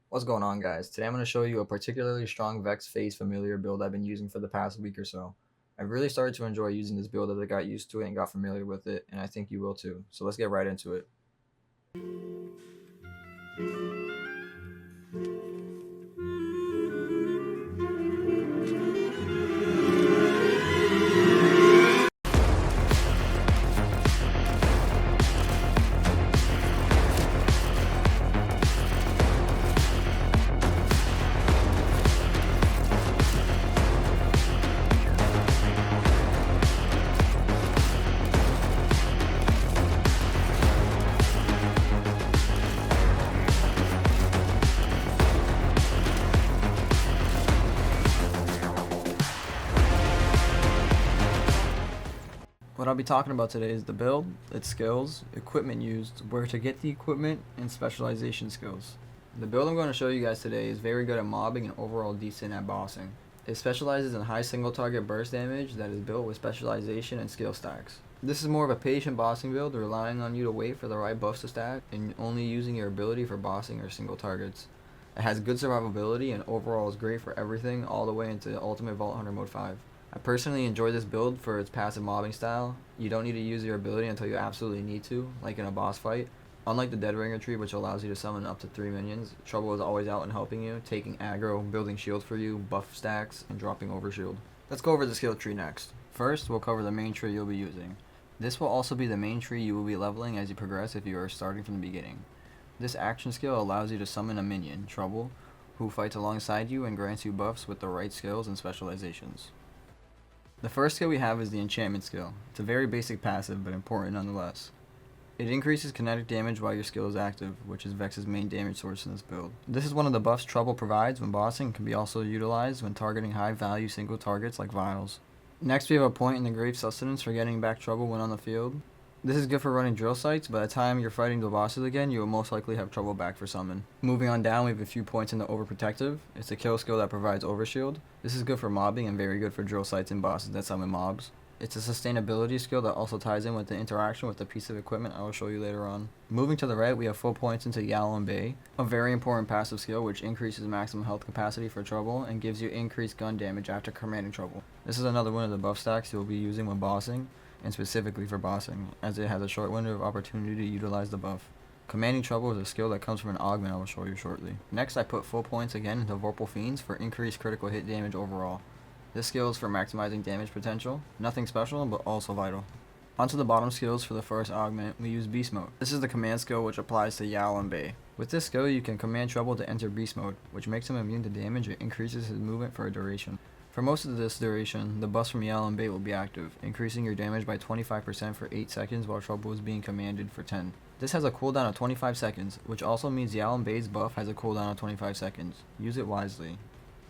What's going on, guys? Today I'm going to show you a particularly strong Vex Phase Familiar build I've been using for the past week or so. I've really started to enjoy using this build as I got used to it and got familiar with it, and I think you will too. So let's get right into it. What I'll be talking about today is the build, its skills, equipment used, where to get the equipment, and specialization skills. The build I'm going to show you guys today is very good at mobbing and overall decent at bossing. It specializes in high single target burst damage that is built with specialization and skill stacks. This is more of a patient bossing build, relying on you to wait for the right buffs to stack and only using your ability for bossing or single targets. It has good survivability and overall is great for everything all the way into Ultimate Vault Hunter Mode 5. I personally enjoy this build for its passive mobbing style. You don't need to use your ability until you absolutely need to, like in a boss fight. Unlike the Dead Ringer tree, which allows you to summon up to 3 minions, Trouble is always out and helping you, taking aggro, building shield for you, buff stacks, and dropping overshield. Let's go over the skill tree next. First, we'll cover the main tree you'll be using. This will also be the main tree you will be leveling as you progress if you are starting from the beginning. This action skill allows you to summon a minion, Trouble, who fights alongside you and grants you buffs with the right skills and specializations. The first skill we have is the enchantment skill. It's a very basic passive, but important nonetheless. It increases kinetic damage while your skill is active, which is Vex's main damage source in this build. This is one of the buffs Trouble provides when bossing and can be also utilized when targeting high value single targets like vials. Next we have a point in the Grave Sustenance for getting back Trouble when on the field. This is good for running drill sites, but by the time you're fighting the bosses again, you will most likely have Trouble back for summon. Moving on down, we have a few points in the Overprotective. It's a kill skill that provides overshield. This is good for mobbing and very good for drill sites and bosses that summon mobs. It's a sustainability skill that also ties in with the interaction with the piece of equipment I will show you later on. Moving to the right, we have full points into Yalo and Bay, a very important passive skill which increases maximum health capacity for Trouble and gives you increased gun damage after commanding Trouble. This is another one of the buff stacks you'll be using when bossing, and specifically for bossing, as it has a short window of opportunity to utilize the buff. Commanding Trouble is a skill that comes from an augment I will show you shortly. Next, I put full points again into Vorpal Fiends for increased critical hit damage overall. This skill is for maximizing damage potential, nothing special, but also vital. Onto the bottom skills for the first augment, we use Beast Mode. This is the command skill which applies to Yao and Bay. With this skill, you can command Trouble to enter Beast Mode, which makes him immune to damage and increases his movement for a duration. For most of this duration, the buffs from Yao and Bay will be active, increasing your damage by 25% for 8 seconds while Trouble is being commanded for 10. This has a cooldown of 25 seconds, which also means Yao and Bay's buff has a cooldown of 25 seconds. Use it wisely.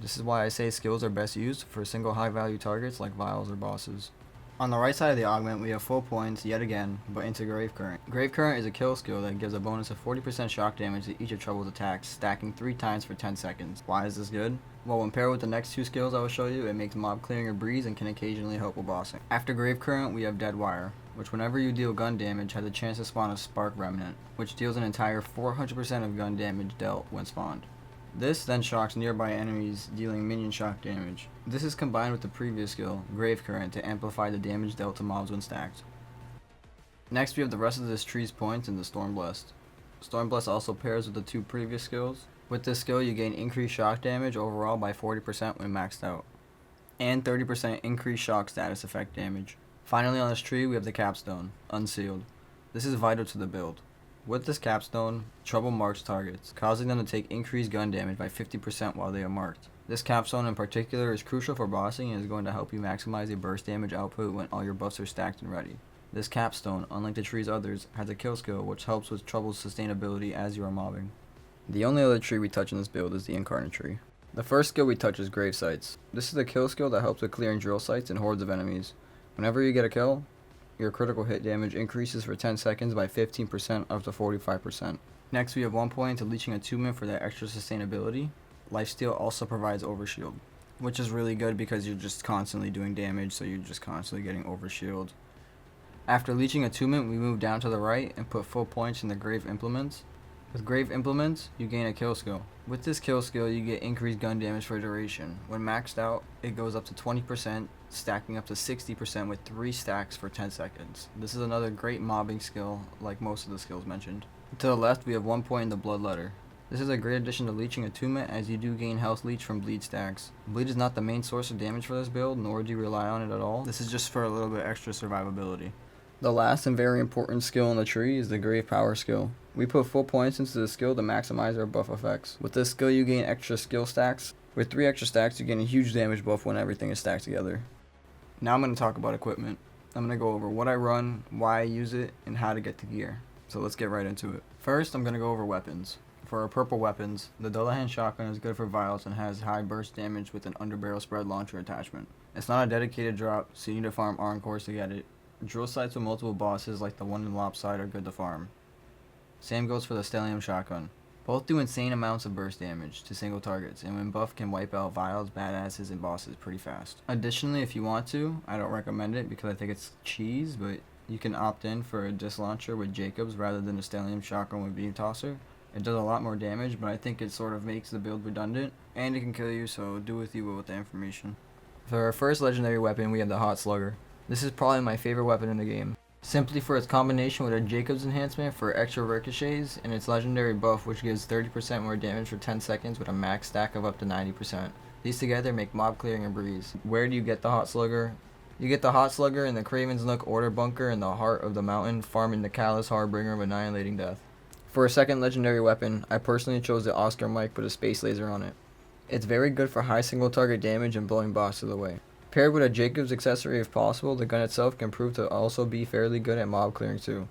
This is why I say skills are best used for single high value targets like vials or bosses. On the right side of the augment, we have full points yet again, but into Grave Current. Grave Current is a kill skill that gives a bonus of 40% shock damage to each of Trouble's attacks, stacking 3 times for 10 seconds. Why is this good? Well, when paired with the next 2 skills I will show you, it makes mob clearing a breeze and can occasionally help with bossing. After Grave Current, we have Dead Wire, which whenever you deal gun damage has a chance to spawn a Spark Remnant, which deals an entire 400% of gun damage dealt when spawned. This then shocks nearby enemies, dealing minion shock damage. This is combined with the previous skill, Grave Current, to amplify the damage dealt to mobs when stacked. Next we have the rest of this tree's points in the Stormblessed. Stormblessed also pairs with the 2 previous skills. With this skill you gain increased shock damage overall by 40% when maxed out, and 30% increased shock status effect damage. Finally on this tree we have the Capstone, Unsealed. This is vital to the build. With this capstone, Trouble marks targets, causing them to take increased gun damage by 50% while they are marked. This capstone in particular is crucial for bossing and is going to help you maximize your burst damage output when all your buffs are stacked and ready. This capstone, unlike the tree's others, has a kill skill which helps with Trouble's sustainability as you are mobbing. The only other tree we touch in this build is the Incarnate tree. The first skill we touch is Grave Sites. This is a kill skill that helps with clearing drill sites and hordes of enemies. Whenever you get a kill, your critical hit damage increases for 10 seconds by 15% up to 45%. Next we have 1 point into Leeching Attunement for that extra sustainability. Lifesteal also provides overshield, which is really good because you're just constantly doing damage, so you're just constantly getting overshield. After Leeching Attunement, we move down to the right and put full points in the Grave Implements. With Grave Implements, you gain a kill skill. With this kill skill, you get increased gun damage for duration. When maxed out, it goes up to 20%, stacking up to 60% with 3 stacks for 10 seconds. This is another great mobbing skill, like most of the skills mentioned. To the left, we have 1 point in the Bloodletter. This is a great addition to Leeching Attunement, as you do gain health leech from bleed stacks. Bleed is not the main source of damage for this build, nor do you rely on it at all. This is just for a little bit extra survivability. The last and very important skill in the tree is the Grave Power skill. We put full points into the skill to maximize our buff effects. With this skill, you gain extra skill stacks. With 3 extra stacks, you gain a huge damage buff when everything is stacked together. Now I'm going to talk about equipment. I'm going to go over what I run, why I use it, and how to get the gear. So let's get right into it. First, I'm going to go over weapons. For our purple weapons, the double-hand shotgun is good for vials and has high burst damage with an underbarrel spread launcher attachment. It's not a dedicated drop, so you need to farm Encore to get it. Drill sites with multiple bosses like the one in Lopside are good to farm. Same goes for the Stellium shotgun. Both do insane amounts of burst damage to single targets, and when buffed can wipe out vials, badasses, and bosses pretty fast. Additionally, if you want to, I don't recommend it because I think it's cheese, but you can opt in for a disc launcher with Jacobs rather than a Stellium shotgun with Beam Tosser. It does a lot more damage, but I think it sort of makes the build redundant, and it can kill you, so do with you will with the information. For our first legendary weapon, we have the Hot Slugger. This is probably my favorite weapon in the game, simply for its combination with a Jacobs enhancement for extra ricochets, and its legendary buff which gives 30% more damage for 10 seconds with a max stack of up to 90%. These together make mob clearing a breeze. Where do you get the Hot Slugger? You get the Hot Slugger in the Craven's Nook Order Bunker in the heart of the mountain, farming the Callous Harbinger of Annihilating Death. For a second legendary weapon, I personally chose the Oscar Mike with a space laser on it. It's very good for high single target damage and blowing bosses away. Paired with a Jacobs accessory if possible, the gun itself can prove to also be fairly good at mob clearing too.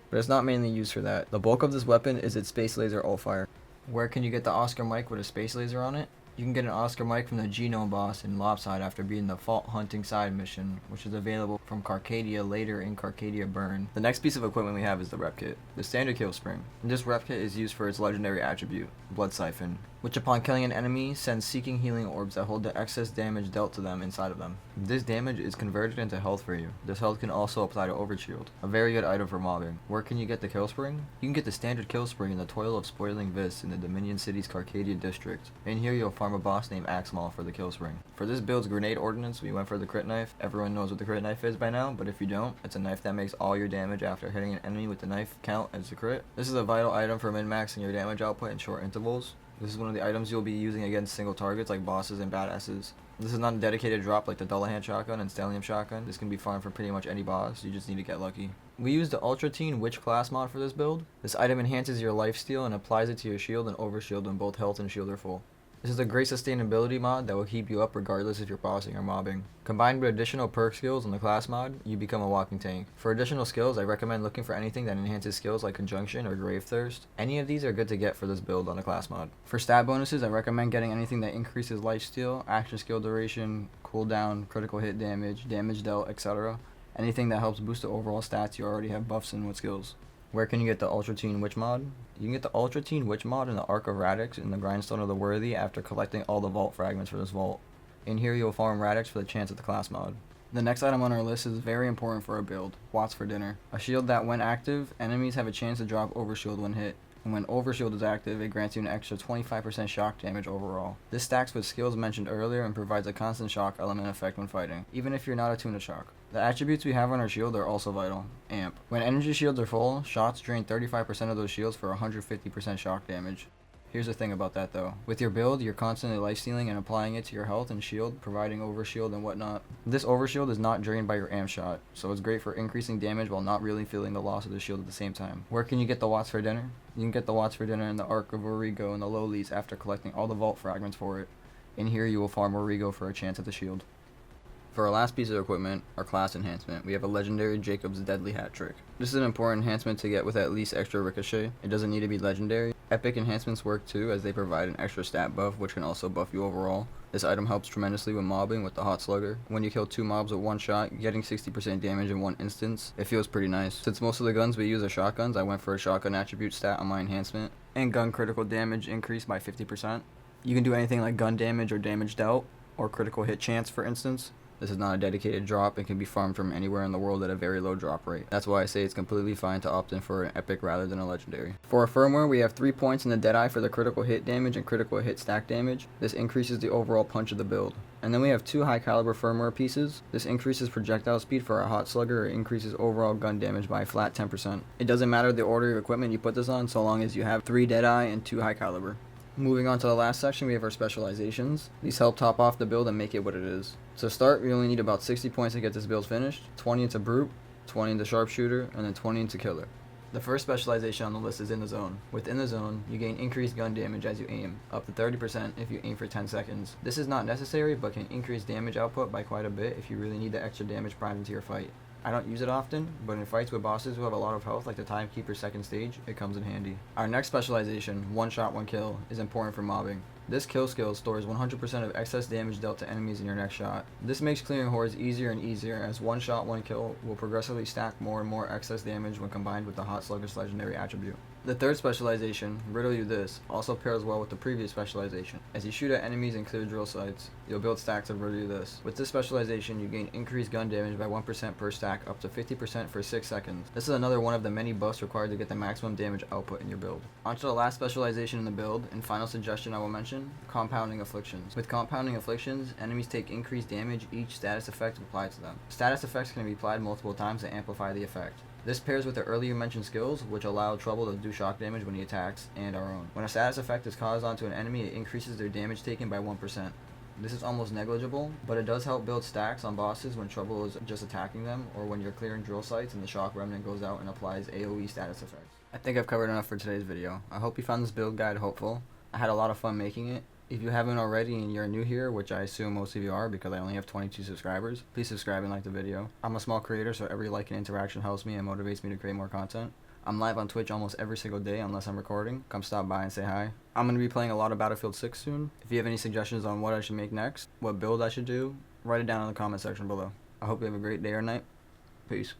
But it's not mainly used for that. The bulk of this weapon is its space laser ult fire. Where can you get the Oscar Mike with a space laser on it? You can get an Oscar Mike from the Genome boss in Lopside after beating the Fault Hunting side mission, which is available from Carcadia later in Carcadia Burn. The next piece of equipment we have is the rep kit, the standard kill spring. This rep kit is used for its legendary attribute, Blood Siphon, which upon killing an enemy sends seeking healing orbs that hold the excess damage dealt to them inside of them. This damage is converted into health for you. This health can also apply to Overshield, a very good item for mobbing. Where can you get the kill spring? You can get the standard kill spring in the Toil of Spoiling Vis in the Dominion City's Carcadia district. In here you'll farm a boss named Axmal for the kill spring. For this build's grenade ordnance, we went for the crit knife. Everyone knows what the crit knife is by now, but if you don't, it's a knife that makes all your damage after hitting an enemy with the knife count as a crit. This is a vital item for min-maxing your damage output in short intervals. This is one of the items you'll be using against single targets like bosses and badasses. This is not a dedicated drop like the double-hand shotgun and Stellium shotgun. This can be farmed for pretty much any boss, you just need to get lucky. We used the Ultra Teen Witch class mod for this build. This item enhances your lifesteal and applies it to your shield and overshield when both health and shield are full. This is a great sustainability mod that will keep you up regardless if you're bossing or mobbing. Combined with additional perk skills in the class mod, you become a walking tank. For additional skills, I recommend looking for anything that enhances skills like Conjunction or Grave Thirst. Any of these are good to get for this build on the class mod. For stat bonuses, I recommend getting anything that increases lifesteal, action skill duration, cooldown, critical hit damage, damage dealt, etc. Anything that helps boost the overall stats you already have buffs in with skills. Where can you get the Ultra Teen Witch mod? You can get the Ultra Teen Witch mod in the Ark of Radix in the Grindstone of the Worthy after collecting all the vault fragments for this vault. In here you'll farm Radix for the chance at the class mod. The next item on our list is very important for our build, Watts for Dinner. A shield that when active, enemies have a chance to drop Overshield when hit. And when Overshield is active, it grants you an extra 25% shock damage overall. This stacks with skills mentioned earlier and provides a constant shock element effect when fighting, even if you're not attuned to shock. The attributes we have on our shield are also vital. Amp. When energy shields are full, shots drain 35% of those shields for 150% shock damage. Here's the thing about that though. With your build, you're constantly lifestealing and applying it to your health and shield, providing overshield and whatnot. This overshield is not drained by your amp shot, so it's great for increasing damage while not really feeling the loss of the shield at the same time. Where can you get the Watts for Dinner? You can get the Watts for Dinner in the Ark of Origo in the Lowlies after collecting all the vault fragments for it. In here you will farm Origo for a chance at the shield. For our last piece of equipment, our class enhancement, we have a legendary Jacob's Deadly Hat Trick. This is an important enhancement to get with at least extra ricochet. It doesn't need to be legendary. Epic enhancements work too, as they provide an extra stat buff which can also buff you overall. This item helps tremendously when mobbing with the Hot Slugger. When you kill 2 mobs with one shot, getting 60% damage in one instance, it feels pretty nice. Since most of the guns we use are shotguns, I went for a shotgun attribute stat on my enhancement, and gun critical damage increased by 50%. You can do anything like gun damage or damage dealt, or critical hit chance for instance. This is not a dedicated drop and can be farmed from anywhere in the world at a very low drop rate. That's why I say it's completely fine to opt in for an epic rather than a legendary. For a firmware, we have 3 points in the Deadeye for the critical hit damage and critical hit stack damage. This increases the overall punch of the build. And then we have 2 high caliber firmware pieces. This increases projectile speed for our hot slugger. It increases overall gun damage by a flat 10%. It doesn't matter the order of equipment you put this on so long as you have 3 Deadeye and 2 high caliber. Moving on to the last section, we have our specializations. These help top off the build and make it what it is. To start, we only need about 60 points to get this build finished, 20 into brute, 20 into sharpshooter, and then 20 into killer. The first specialization on the list is in the zone. Within the zone, you gain increased gun damage as you aim, up to 30% if you aim for 10 seconds. This is not necessary, but can increase damage output by quite a bit if you really need the extra damage primed into your fight. I don't use it often, but in fights with bosses who have a lot of health like the Timekeeper second stage, it comes in handy. Our next specialization, one shot, one kill, is important for mobbing. This kill skill stores 100% of excess damage dealt to enemies in your next shot. This makes clearing hordes easier and easier as one shot, one kill will progressively stack more and more excess damage when combined with the Hot Slugger's legendary attribute. The third specialization, Riddle You This, also pairs well with the previous specialization. As you shoot at enemies and clear drill sites, you'll build stacks of Riddle You This. With this specialization, you gain increased gun damage by 1% per stack up to 50% for 6 seconds. This is another one of the many buffs required to get the maximum damage output in your build. On to the last specialization in the build, and final suggestion I will mention, Compounding Afflictions. With Compounding Afflictions, enemies take increased damage each status effect applied to them. Status effects can be applied multiple times to amplify the effect. This pairs with the earlier mentioned skills, which allow Trouble to do shock damage when he attacks, and our own. When a status effect is caused onto an enemy, it increases their damage taken by 1%. This is almost negligible, but it does help build stacks on bosses when Trouble is just attacking them, or when you're clearing drill sites and the shock remnant goes out and applies AoE status effects. I think I've covered enough for today's video. I hope you found this build guide helpful. I had a lot of fun making it. If you haven't already and you're new here, which I assume most of you are because I only have 22 subscribers, please subscribe and like the video. I'm a small creator, so every like and interaction helps me and motivates me to create more content. I'm live on Twitch almost every single day unless I'm recording. Come stop by and say hi. I'm going to be playing a lot of Battlefield 6 soon. If you have any suggestions on what I should make next, what build I should do, write it down in the comment section below. I hope you have a great day or night. Peace.